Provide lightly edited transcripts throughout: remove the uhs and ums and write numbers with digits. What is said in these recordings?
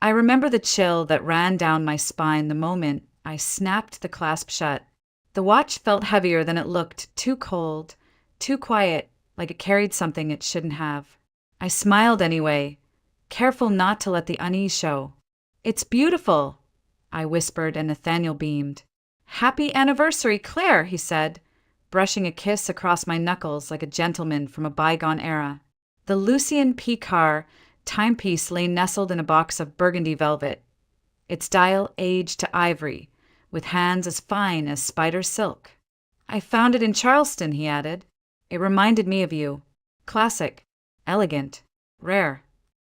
I remember the chill that ran down my spine the moment I snapped the clasp shut. The watch felt heavier than it looked, too cold, too quiet, like it carried something it shouldn't have. I smiled anyway, careful not to let the unease show. "It's beautiful," I whispered, and Nathaniel beamed. "Happy anniversary, Claire," he said, brushing a kiss across my knuckles like a gentleman from a bygone era. The Lucien Picard timepiece lay nestled in a box of burgundy velvet, its dial aged to ivory, with hands as fine as spider silk. "I found it in Charleston," he added. "It reminded me of you. Classic, elegant, rare."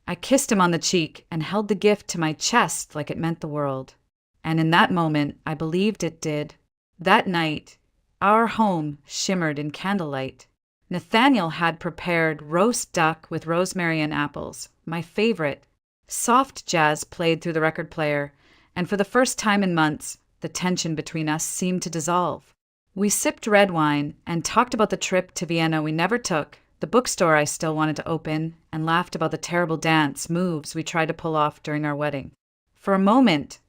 I kissed him on the cheek and held the gift to my chest like it meant the world. And in that moment, I believed it did. That night, our home shimmered in candlelight. Nathaniel had prepared roast duck with rosemary and apples, my favorite. Soft jazz played through the record player, and for the first time in months, the tension between us seemed to dissolve. We sipped red wine and talked about the trip to Vienna we never took, the bookstore I still wanted to open, and laughed about the terrible dance moves we tried to pull off during our wedding. For a moment,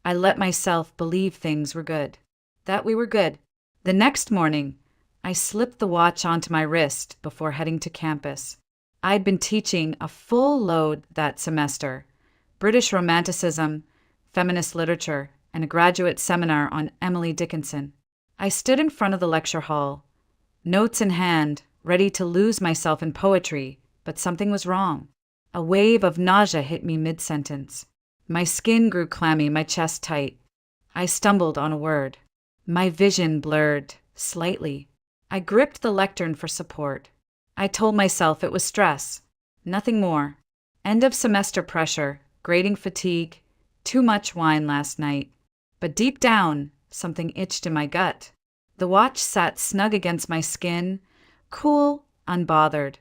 I let myself believe things were good, that we were good. The next morning, I slipped the watch onto my wrist before heading to campus. I'd been teaching a full load that semester: British Romanticism, feminist literature, and a graduate seminar on Emily Dickinson. I stood in front of the lecture hall, notes in hand, ready to lose myself in poetry, but something was wrong. A wave of nausea hit me mid-sentence. My skin grew clammy, my chest tight. I stumbled on a word. My vision blurred, slightly. I gripped the lectern for support. I told myself it was stress, nothing more. End of semester pressure, grading fatigue, too much wine last night. But deep down, something itched in my gut. The watch sat snug against my skin, cool, unbothered,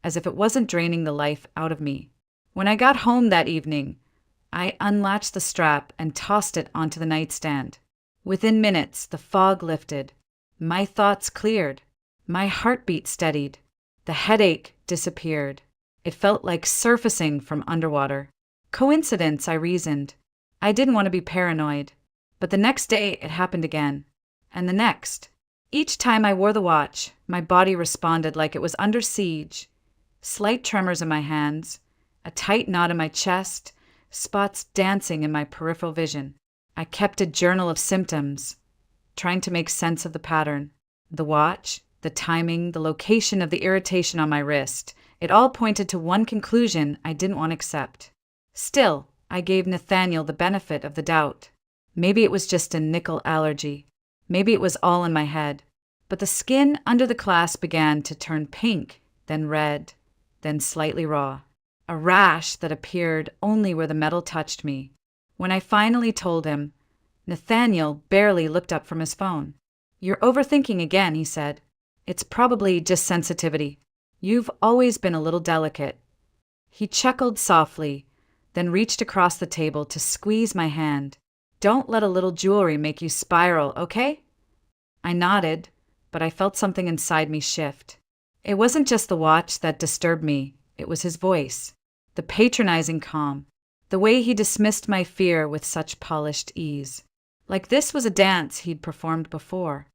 as if it wasn't draining the life out of me. When I got home that evening, I unlatched the strap and tossed it onto the nightstand. Within minutes, the fog lifted. My thoughts cleared. My heartbeat steadied. The headache disappeared. It felt like surfacing from underwater. Coincidence, I reasoned. I didn't want to be paranoid. But the next day, it happened again. And the next. Each time I wore the watch, my body responded like it was under siege. Slight tremors in my hands, a tight knot in my chest, spots dancing in my peripheral vision. I kept a journal of symptoms, trying to make sense of the pattern. The watch, the timing, the location of the irritation on my wrist, it all pointed to one conclusion I didn't want to accept. Still, I gave Nathaniel the benefit of the doubt. Maybe it was just a nickel allergy. Maybe it was all in my head. But the skin under the clasp began to turn pink, then red, then slightly raw. A rash that appeared only where the metal touched me. When I finally told him, Nathaniel barely looked up from his phone. "You're overthinking again," he said. "It's probably just sensitivity. You've always been a little delicate." He chuckled softly, then reached across the table to squeeze my hand. "Don't let a little jewelry make you spiral, okay?" I nodded, but I felt something inside me shift. It wasn't just the watch that disturbed me, it was his voice. The patronizing calm. The way he dismissed my fear with such polished ease. Like this was a dance he'd performed before.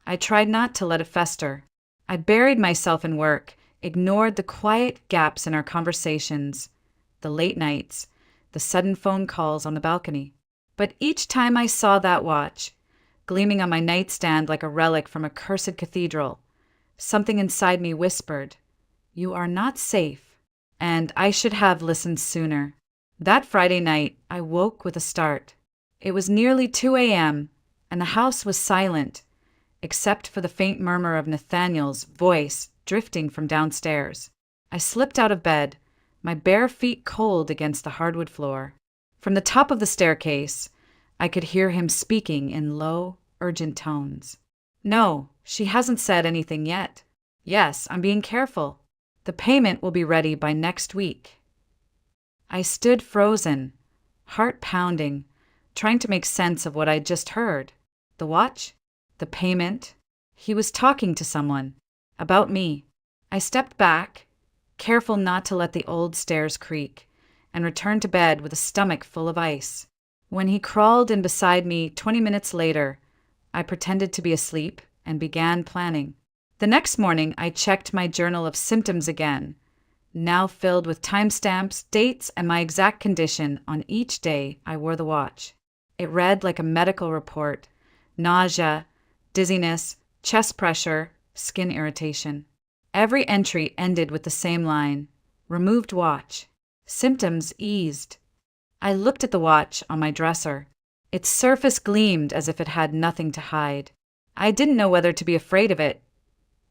I tried not to let it fester. I buried myself in work, ignored the quiet gaps in our conversations, the late nights, the sudden phone calls on the balcony. But each time I saw that watch, gleaming on my nightstand like a relic from a cursed cathedral, something inside me whispered, "You are not safe," and I should have listened sooner. That Friday night, I woke with a start. It was nearly 2 a.m., and the house was silent, except for the faint murmur of Nathaniel's voice drifting from downstairs. I slipped out of bed, my bare feet cold against the hardwood floor. From the top of the staircase, I could hear him speaking in low, urgent tones. "No, she hasn't said anything yet. Yes, I'm being careful. The payment will be ready by next week." I stood frozen, heart pounding, trying to make sense of what I'd just heard. The watch? The payment? He was talking to someone. About me. I stepped back, careful not to let the old stairs creak, and returned to bed with a stomach full of ice. When he crawled in beside me 20 minutes later, I pretended to be asleep and began planning. The next morning, I checked my journal of symptoms again, now filled with timestamps, dates, and my exact condition on each day I wore the watch. It read like a medical report: nausea, dizziness, chest pressure, skin irritation. Every entry ended with the same line: removed watch. Symptoms eased. I looked at the watch on my dresser. Its surface gleamed as if it had nothing to hide. I didn't know whether to be afraid of it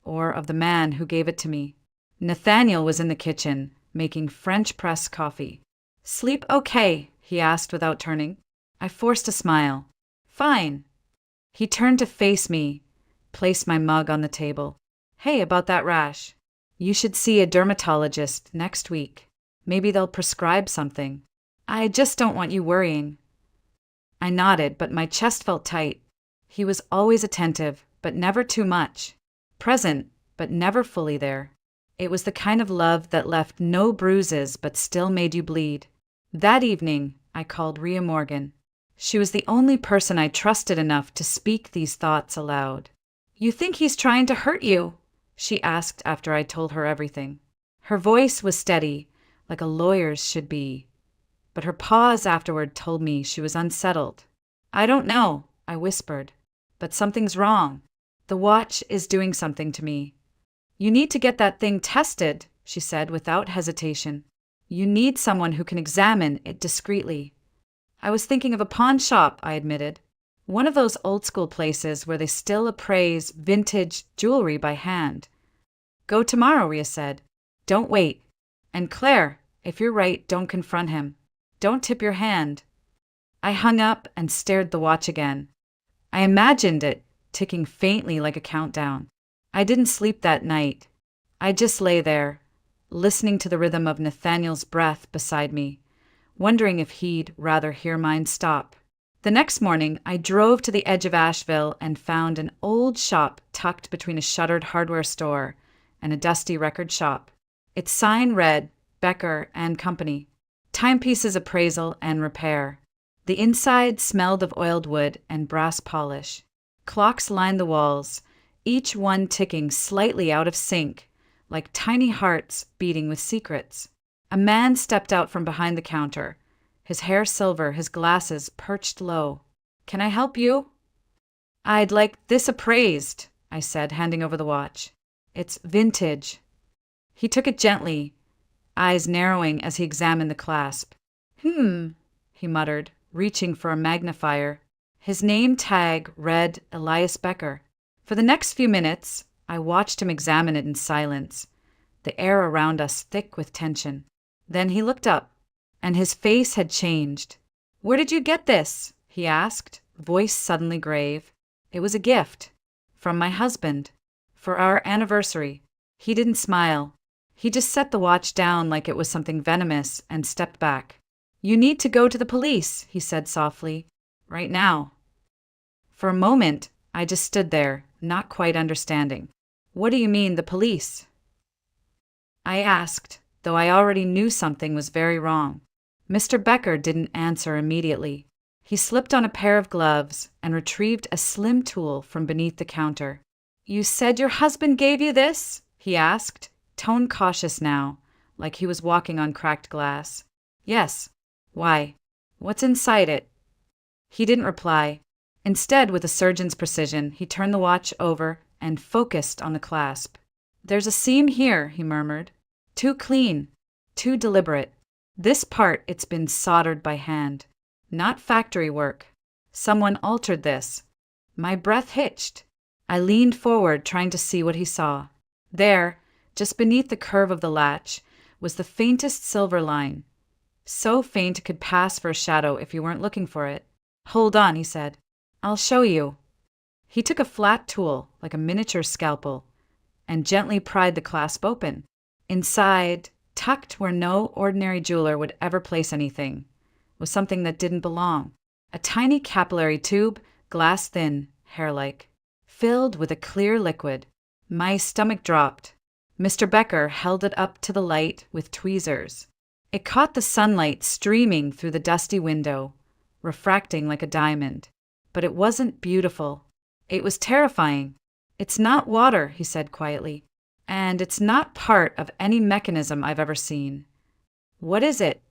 or of the man who gave it to me. Nathaniel was in the kitchen, making French press coffee. "Sleep okay?" he asked without turning. I forced a smile. "Fine." He turned to face me, placed my mug on the table. "Hey, about that rash. You should see a dermatologist next week. Maybe they'll prescribe something. I just don't want you worrying." I nodded, but my chest felt tight. He was always attentive, but never too much. Present, but never fully there. It was the kind of love that left no bruises but still made you bleed. That evening, I called Rhea Morgan. She was the only person I trusted enough to speak these thoughts aloud. "You think he's trying to hurt you?" she asked after I told her everything. Her voice was steady, like a lawyer's should be, but her pause afterward told me she was unsettled. "I don't know," I whispered, "but something's wrong. The watch is doing something to me." "You need to get that thing tested," she said without hesitation. "You need someone who can examine it discreetly." "I was thinking of a pawn shop," I admitted. "One of those old-school places where they still appraise vintage jewelry by hand." "Go tomorrow," Rhea said. "Don't wait. And Claire, if you're right, don't confront him. Don't tip your hand." I hung up and stared at the watch again. I imagined it ticking faintly like a countdown. I didn't sleep that night. I just lay there, listening to the rhythm of Nathaniel's breath beside me, wondering if he'd rather hear mine stop. The next morning, I drove to the edge of Asheville and found an old shop tucked between a shuttered hardware store and a dusty record shop. Its sign read Becker and Company, timepieces appraisal and repair. The inside smelled of oiled wood and brass polish. Clocks lined the walls, each one ticking slightly out of sync, like tiny hearts beating with secrets. A man stepped out from behind the counter, his hair silver, his glasses perched low. "Can I help you?" "I'd like this appraised," I said, handing over the watch. "It's vintage." He took it gently, eyes narrowing as he examined the clasp. He muttered, reaching for a magnifier. His name tag read Elias Becker. For the next few minutes, I watched him examine it in silence, the air around us thick with tension. Then he looked up, and his face had changed. "Where did you get this?" he asked, voice suddenly grave. "It was a gift. From my husband. For our anniversary." He didn't smile. He just set the watch down like it was something venomous and stepped back. "You need to go to the police," he said softly. "Right now." For a moment, I just stood there, not quite understanding. "What do you mean, the police?" I asked, though I already knew something was very wrong. Mr. Becker didn't answer immediately. He slipped on a pair of gloves and retrieved a slim tool from beneath the counter. "You said your husband gave you this?" he asked, tone cautious now, like he was walking on cracked glass. "Yes." "Why? What's inside it?" He didn't reply. Instead, with a surgeon's precision, he turned the watch over and focused on the clasp. "There's a seam here," he murmured. "Too clean, too deliberate. This part, it's been soldered by hand. Not factory work. Someone altered this." My breath hitched. I leaned forward, trying to see what he saw. There, just beneath the curve of the latch, was the faintest silver line. So faint it could pass for a shadow if you weren't looking for it. "Hold on," he said. "I'll show you." He took a flat tool, like a miniature scalpel, and gently pried the clasp open. Inside, tucked where no ordinary jeweler would ever place anything, was something that didn't belong. A tiny capillary tube, glass-thin, hair-like, filled with a clear liquid. My stomach dropped. Mr. Becker held it up to the light with tweezers. It caught the sunlight streaming through the dusty window, refracting like a diamond. But it wasn't beautiful. It was terrifying. "It's not water," he said quietly, "and it's not part of any mechanism I've ever seen." "What is it?"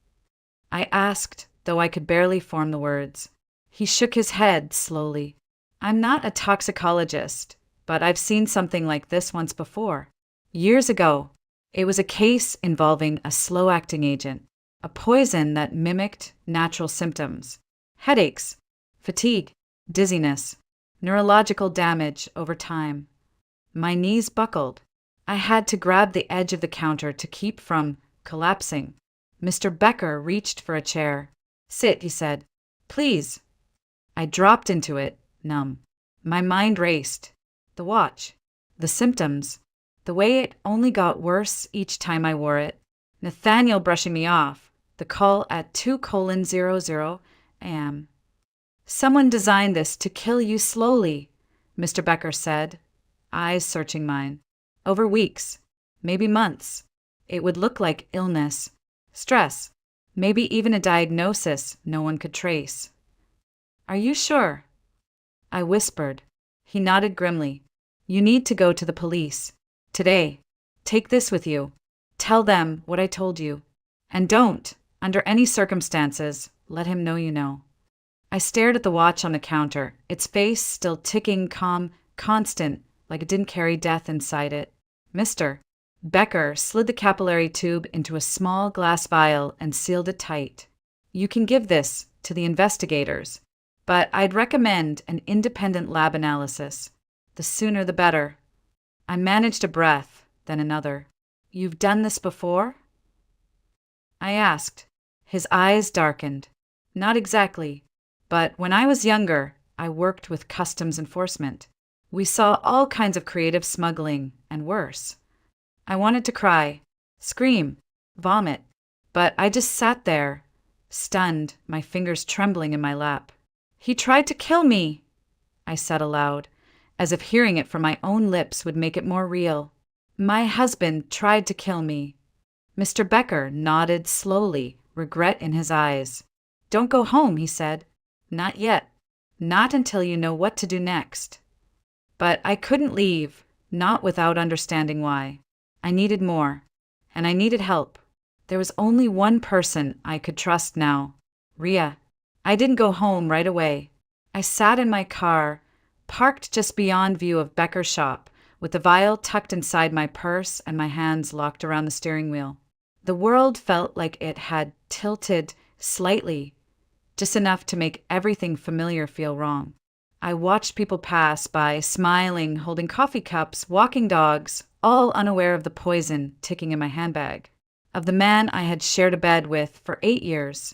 I asked, though I could barely form the words. He shook his head slowly. "I'm not a toxicologist, but I've seen something like this once before. Years ago. It was a case involving a slow-acting agent, a poison that mimicked natural symptoms: headaches, fatigue, dizziness, neurological damage over time. My knees buckled. I had to grab the edge of the counter to keep from collapsing. Mr. Becker reached for a chair. "Sit," he said. "Please." I dropped into it, numb. My mind raced. The watch. The symptoms. The way it only got worse each time I wore it. Nathaniel brushing me off. The call at 2:00 a.m. "Someone designed this to kill you slowly," Mr. Becker said, eyes searching mine. "Over weeks, maybe months. It would look like illness, stress, maybe even a diagnosis no one could trace." "Are you sure?" I whispered. He nodded grimly. "You need to go to the police. Today. Take this with you. Tell them what I told you. And don't, under any circumstances, let him know you know." I stared at the watch on the counter, its face still ticking calm, constant, like it didn't carry death inside it. Mr. Becker slid the capillary tube into a small glass vial and sealed it tight. "You can give this to the investigators, but I'd recommend an independent lab analysis. The sooner the better." I managed a breath, then another. "You've done this before?" I asked. His eyes darkened. "Not exactly, but when I was younger, I worked with customs enforcement. We saw all kinds of creative smuggling, and worse." I wanted to cry, scream, vomit, but I just sat there, stunned, my fingers trembling in my lap. "He tried to kill me," I said aloud, as if hearing it from my own lips would make it more real. "My husband tried to kill me." Mr. Becker nodded slowly, regret in his eyes. "Don't go home," he said. "Not yet. Not until you know what to do next." But I couldn't leave, not without understanding why. I needed more, and I needed help. There was only one person I could trust now: Ria. I didn't go home right away. I sat in my car, parked just beyond view of Becker's shop, with the vial tucked inside my purse and my hands locked around the steering wheel. The world felt like it had tilted slightly, just enough to make everything familiar feel wrong. I watched people pass by, smiling, holding coffee cups, walking dogs, all unaware of the poison ticking in my handbag, of the man I had shared a bed with for 8 years,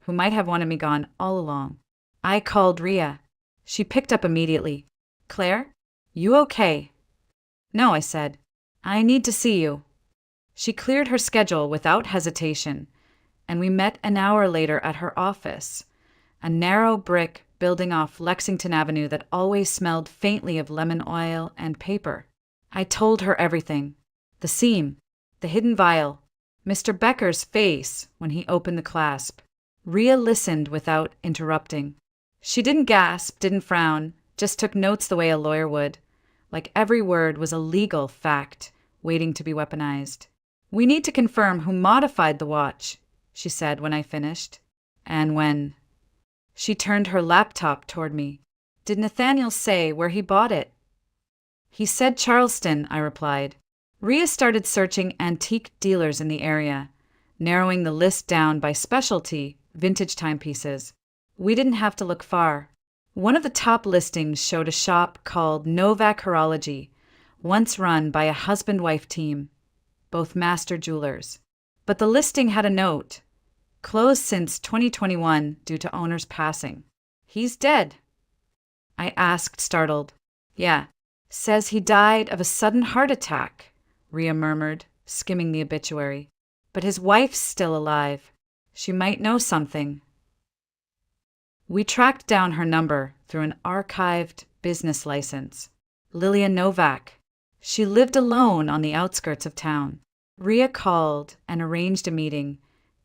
who might have wanted me gone all along. I called Ria. She picked up immediately. "Claire, you okay?" "No," I said. "I need to see you." She cleared her schedule without hesitation, and we met an hour later at her office, a narrow brick building off Lexington Avenue that always smelled faintly of lemon oil and paper. I told her everything: the seam, the hidden vial, Mr. Becker's face when he opened the clasp. Ria listened without interrupting. She didn't gasp, didn't frown, just took notes the way a lawyer would, like every word was a legal fact waiting to be weaponized. "We need to confirm who modified the watch," she said when I finished. "And when?" She turned her laptop toward me. "Did Nathaniel say where he bought it?" "He said Charleston," I replied. Ria started searching antique dealers in the area, narrowing the list down by specialty, vintage timepieces. We didn't have to look far. One of the top listings showed a shop called Novak Horology, once run by a husband-wife team, both master jewelers. But the listing had a note: closed since 2021 due to owner's passing. "He's dead?" I asked, startled. "Yeah. Says he died of a sudden heart attack," Ria murmured, skimming the obituary. "But his wife's still alive. She might know something." We tracked down her number through an archived business license. Lillian Novak. She lived alone on the outskirts of town. Ria called and arranged a meeting,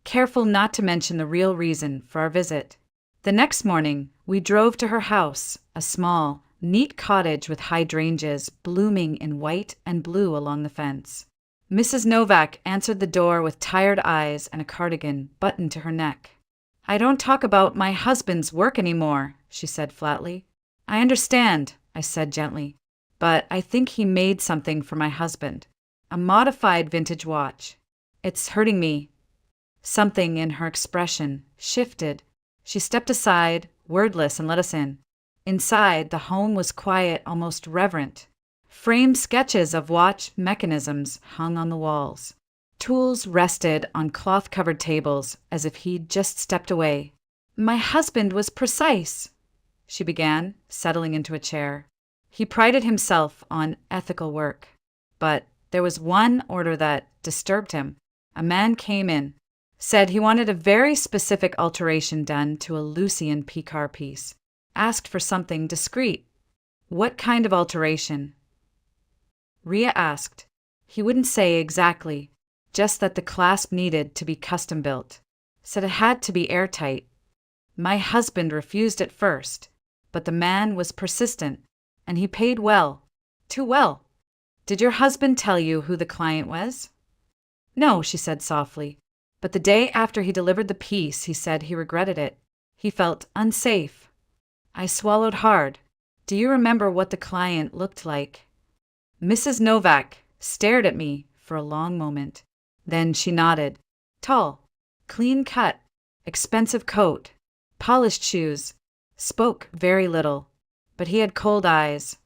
careful not to mention the real reason for our visit. The next morning, we drove to her house, a small, neat cottage with hydrangeas blooming in white and blue along the fence. Mrs. Novak answered the door with tired eyes and a cardigan buttoned to her neck. "I don't talk about my husband's work anymore," she said flatly. "I understand," I said gently, "but I think he made something for my husband. A modified vintage watch. It's hurting me." Something in her expression shifted. She stepped aside, wordless, and let us in. Inside, the home was quiet, almost reverent. Framed sketches of watch mechanisms hung on the walls. Tools rested on cloth-covered tables as if he'd just stepped away. "My husband was precise," she began, settling into a chair. He prided himself on ethical work. But there was one order that disturbed him. A man came in, said he wanted a very specific alteration done to a Lucian Picard piece. Asked for something discreet. "What kind of alteration?" Ria asked. He wouldn't say exactly, just that the clasp needed to be custom-built. Said it had to be airtight. My husband refused at first, but the man was persistent, and he paid well. Too well. "Did your husband tell you who the client was?" "No," she said softly. "But the day after he delivered the piece, he said he regretted it. He felt unsafe." I swallowed hard. "Do you remember what the client looked like?" Mrs. Novak stared at me for a long moment. Then she nodded. "Tall, clean cut, expensive coat, polished shoes, spoke very little, but he had cold eyes."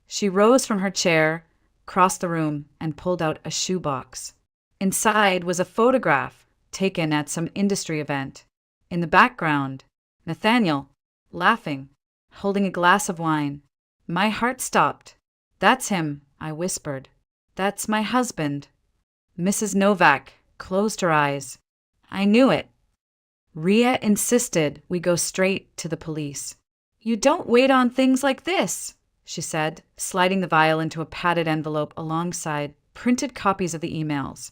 She rose from her chair, crossed the room, and pulled out a shoebox. Inside was a photograph taken at some industry event. In the background, Nathaniel, laughing, holding a glass of wine. My heart stopped. "That's him," I whispered. "That's my husband." Mrs. Novak closed her eyes. "I knew it." Ria insisted we go straight to the police. "You don't wait on things like this," she said, sliding the vial into a padded envelope alongside printed copies of the emails,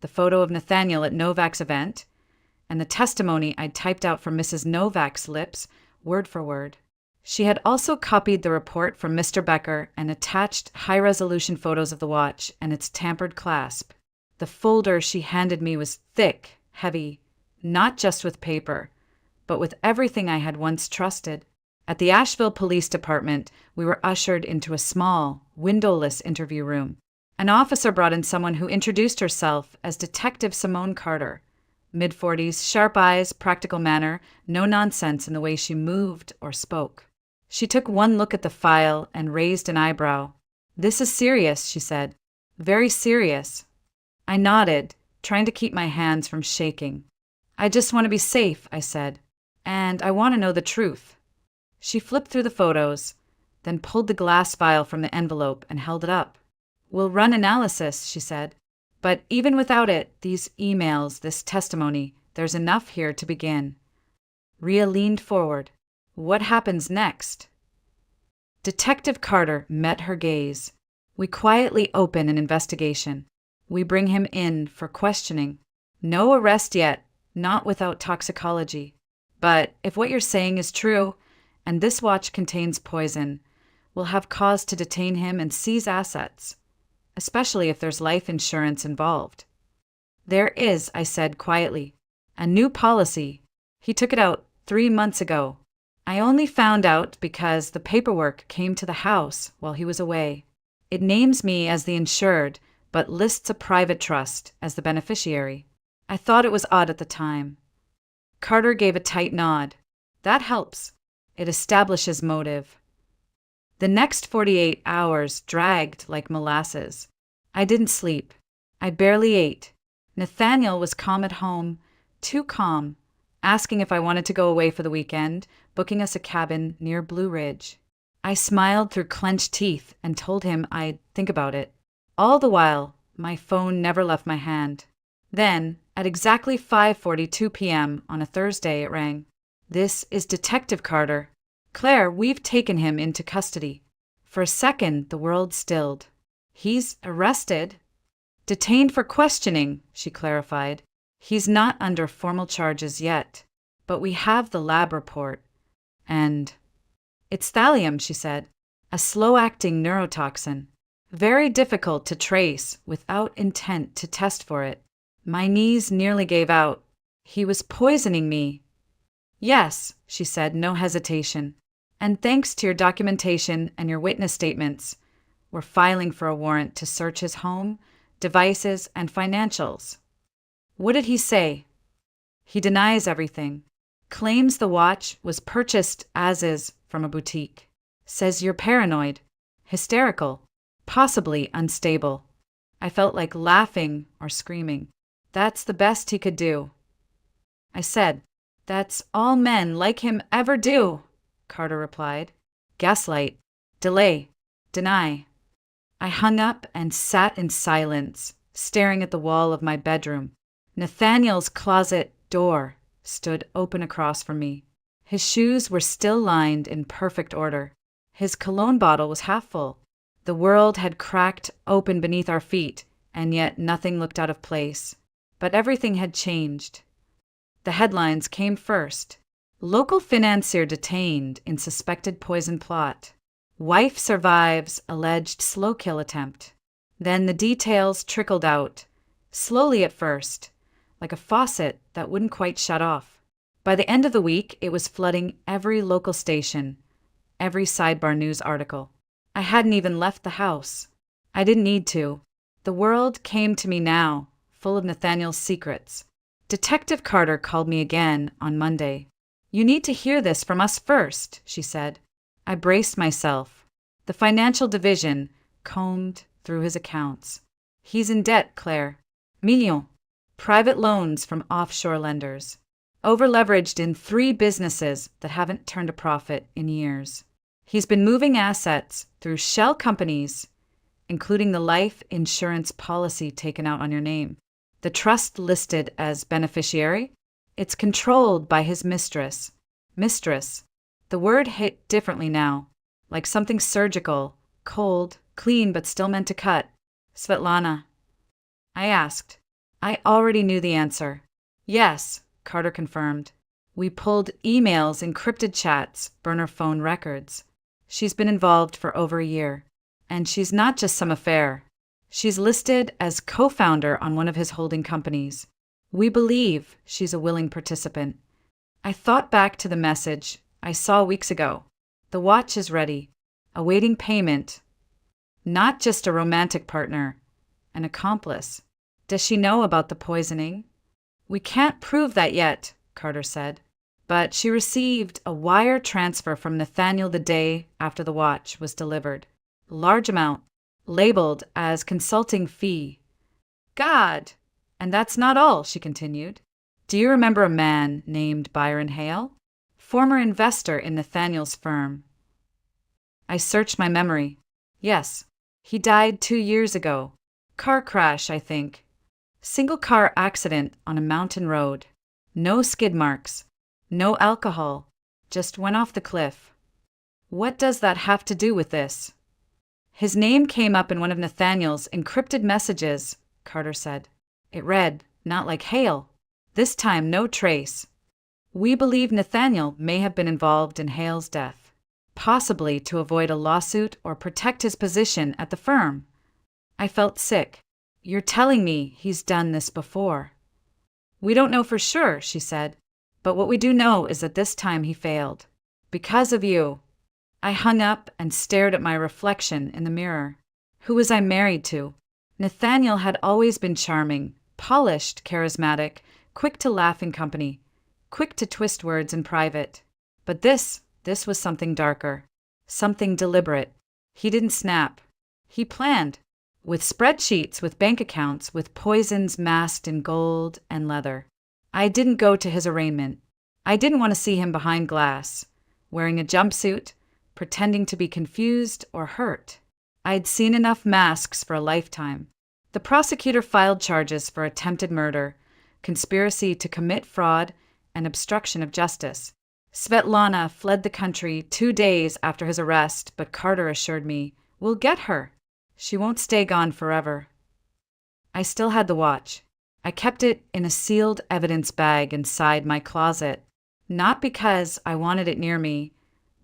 the photo of Nathaniel at Novak's event, and the testimony I'd typed out from Mrs. Novak's lips, word for word. She had also copied the report from Mr. Becker and attached high-resolution photos of the watch and its tampered clasp. The folder she handed me was thick, heavy, not just with paper, but with everything I had once trusted. At the Asheville Police Department, we were ushered into a small, windowless interview room. An officer brought in someone who introduced herself as Detective Simone Carter. Mid-40s, sharp eyes, practical manner, no nonsense in the way she moved or spoke. She took one look at the file and raised an eyebrow. "This is serious," she said. "Very serious." I nodded, trying to keep my hands from shaking. "I just want to be safe," I said. "And I want to know the truth." She flipped through the photos, then pulled the glass vial from the envelope and held it up. "We'll run analysis," she said. "But even without it, these emails, this testimony, there's enough here to begin." Ria leaned forward. "What happens next?" Detective Carter met her gaze. "We quietly open an investigation. We bring him in for questioning. No arrest yet, not without toxicology. But if what you're saying is true, and this watch contains poison, we'll have cause to detain him and seize assets, especially if there's life insurance involved." "There is," I said quietly. "A new policy. He took it out 3 months ago. I only found out because the paperwork came to the house while he was away. It names me as the insured, but lists a private trust as the beneficiary. I thought it was odd at the time." Carter gave a tight nod. "That helps. It establishes motive." The next 48 hours dragged like molasses. I didn't sleep. I barely ate. Nathaniel was calm at home, too calm, asking if I wanted to go away for the weekend, booking us a cabin near Blue Ridge. I smiled through clenched teeth and told him I'd think about it. All the while, my phone never left my hand. Then, at exactly 5:42 p.m. on a Thursday, it rang. "This is Detective Carter. Claire, we've taken him into custody." For a second, the world stilled. "He's arrested?" "Detained for questioning," she clarified. He's not under formal charges yet, but we have the lab report. And it's thallium, she said, a slow-acting neurotoxin. Very difficult to trace without intent to test for it. My knees nearly gave out. He was poisoning me. Yes, she said, no hesitation. And thanks to your documentation and your witness statements, we're filing for a warrant to search his home, devices, and financials. What did he say? He denies everything. Claims the watch was purchased as is from a boutique. Says you're paranoid, hysterical, possibly unstable. I felt like laughing or screaming. That's the best he could do. I said, that's all men like him ever do, Carter replied. Gaslight, delay, deny. I hung up and sat in silence, staring at the wall of my bedroom. Nathaniel's closet door stood open across from me. His shoes were still lined in perfect order. His cologne bottle was half full. The world had cracked open beneath our feet, and yet nothing looked out of place. But everything had changed. The headlines came first. Local financier detained in suspected poison plot. Wife survives alleged slow kill attempt. Then the details trickled out, slowly at first, like a faucet that wouldn't quite shut off. By the end of the week, it was flooding every local station, every sidebar news article. I hadn't even left the house. I didn't need to. The world came to me now, full of Nathaniel's secrets. Detective Carter called me again on Monday. You need to hear this from us first, she said. I braced myself. The financial division combed through his accounts. He's in debt, Claire. Millions. Private loans from offshore lenders. Over-leveraged in 3 businesses that haven't turned a profit in years. He's been moving assets through shell companies, including the life insurance policy taken out on your name. The trust listed as beneficiary? It's controlled by his mistress. Mistress. The word hit differently now, like something surgical, cold, clean but still meant to cut. Svetlana. I asked. I already knew the answer. Yes, Carter confirmed. We pulled emails, encrypted chats, burner phone records. She's been involved for over a year. And she's not just some affair. She's listed as co-founder on one of his holding companies. We believe she's a willing participant. I thought back to the message I saw weeks ago. The watch is ready, awaiting payment. Not just a romantic partner, an accomplice. Does she know about the poisoning? We can't prove that yet, Carter said. But she received a wire transfer from Nathaniel the day after the watch was delivered. Large amount, labeled as consulting fee. God! And that's not all, she continued. Do you remember a man named Byron Hale? Former investor in Nathaniel's firm. I searched my memory. Yes, he died 2 years ago. Car crash, I think. Single car accident on a mountain road. No skid marks. No alcohol. Just went off the cliff. What does that have to do with this? His name came up in one of Nathaniel's encrypted messages, Carter said. It read, not like Hale. This time no trace. We believe Nathaniel may have been involved in Hale's death, possibly to avoid a lawsuit or protect his position at the firm. I felt sick. You're telling me he's done this before. We don't know for sure, she said, but what we do know is that this time he failed. Because of you. I hung up and stared at my reflection in the mirror. Who was I married to? Nathaniel had always been charming, polished, charismatic, quick to laugh in company, quick to twist words in private. But this was something darker, something deliberate. He didn't snap. He planned. With spreadsheets, with bank accounts, with poisons masked in gold and leather. I didn't go to his arraignment. I didn't want to see him behind glass, wearing a jumpsuit, pretending to be confused or hurt. I'd seen enough masks for a lifetime. The prosecutor filed charges for attempted murder, conspiracy to commit fraud, and obstruction of justice. Svetlana fled the country 2 days after his arrest, but Carter assured me, we'll get her. She won't stay gone forever. I still had the watch. I kept it in a sealed evidence bag inside my closet, not because I wanted it near me,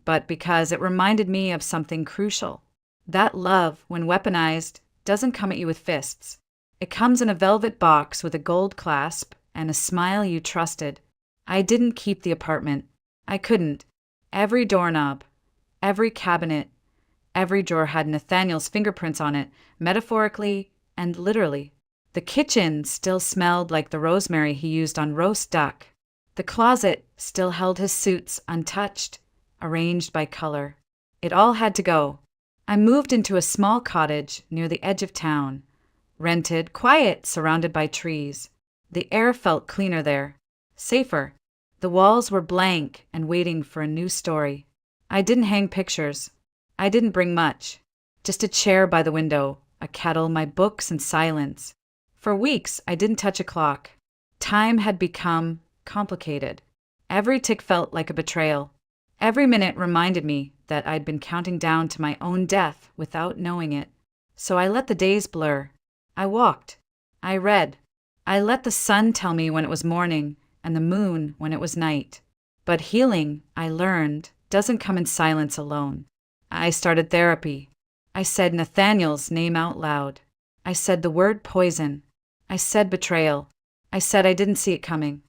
but because it reminded me of something crucial. That love, when weaponized, doesn't come at you with fists. It comes in a velvet box with a gold clasp and a smile you trusted. I didn't keep the apartment. I couldn't. Every doorknob, every cabinet, every drawer had Nathaniel's fingerprints on it, metaphorically and literally. The kitchen still smelled like the rosemary he used on roast duck. The closet still held his suits untouched, arranged by color. It all had to go. I moved into a small cottage near the edge of town. Rented, quiet, surrounded by trees. The air felt cleaner there. Safer. The walls were blank and waiting for a new story. I didn't hang pictures. I didn't bring much. Just a chair by the window, a kettle, my books, and silence. For weeks, I didn't touch a clock. Time had become complicated. Every tick felt like a betrayal. Every minute reminded me that I'd been counting down to my own death without knowing it. So I let the days blur. I walked. I read. I let the sun tell me when it was morning and the moon when it was night. But healing, I learned, doesn't come in silence alone. I started therapy. I said Nathaniel's name out loud. I said the word poison. I said betrayal. I said I didn't see it coming.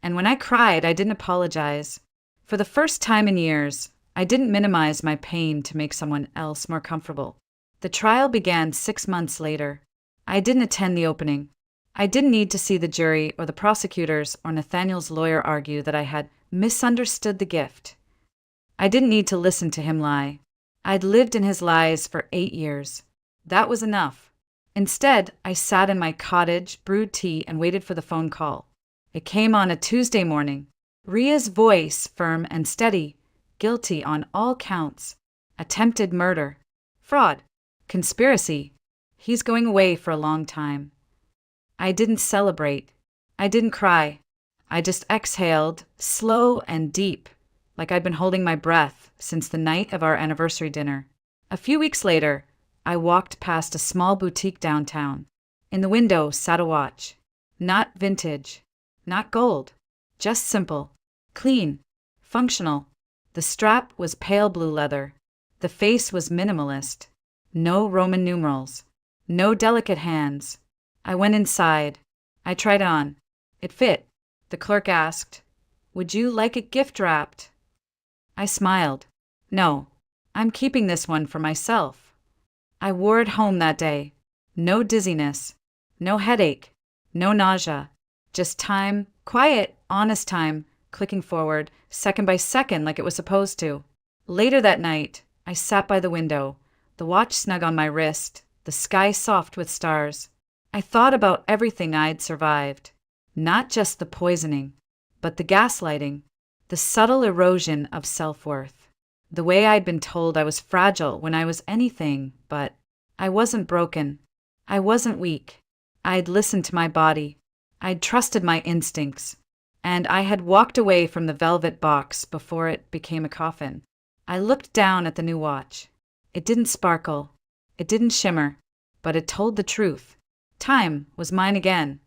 And when I cried, I didn't apologize. For the first time in years, I didn't minimize my pain to make someone else more comfortable. The trial began 6 months later. I didn't attend the opening. I didn't need to see the jury or the prosecutors or Nathaniel's lawyer argue that I had misunderstood the gift. I didn't need to listen to him lie. I'd lived in his lies for 8 years. That was enough. Instead, I sat in my cottage, brewed tea, and waited for the phone call. It came on a Tuesday morning. Ria's voice, firm and steady, guilty on all counts. Attempted murder. Fraud. Conspiracy. He's going away for a long time. I didn't celebrate. I didn't cry. I just exhaled, slow and deep, like I'd been holding my breath since the night of our anniversary dinner. A few weeks later, I walked past a small boutique downtown. In the window sat a watch. Not vintage. Not gold. Just simple. Clean. Functional. The strap was pale blue leather. The face was minimalist. No Roman numerals. No delicate hands. I went inside. I tried on. It fit. The clerk asked, "Would you like it gift wrapped?" I smiled. "No, I'm keeping this one for myself." I wore it home that day. No dizziness. No headache. No nausea. Just time, quiet, honest time, clicking forward, second by second like it was supposed to. Later that night, I sat by the window, the watch snug on my wrist, the sky soft with stars. I thought about everything I'd survived. Not just the poisoning, but the gaslighting, the subtle erosion of self-worth. The way I'd been told I was fragile when I was anything, but I wasn't broken. I wasn't weak. I'd listened to my body. I'd trusted my instincts. And I had walked away from the velvet box before it became a coffin. I looked down at the new watch. It didn't sparkle. It didn't shimmer. But it told the truth. Time was mine again.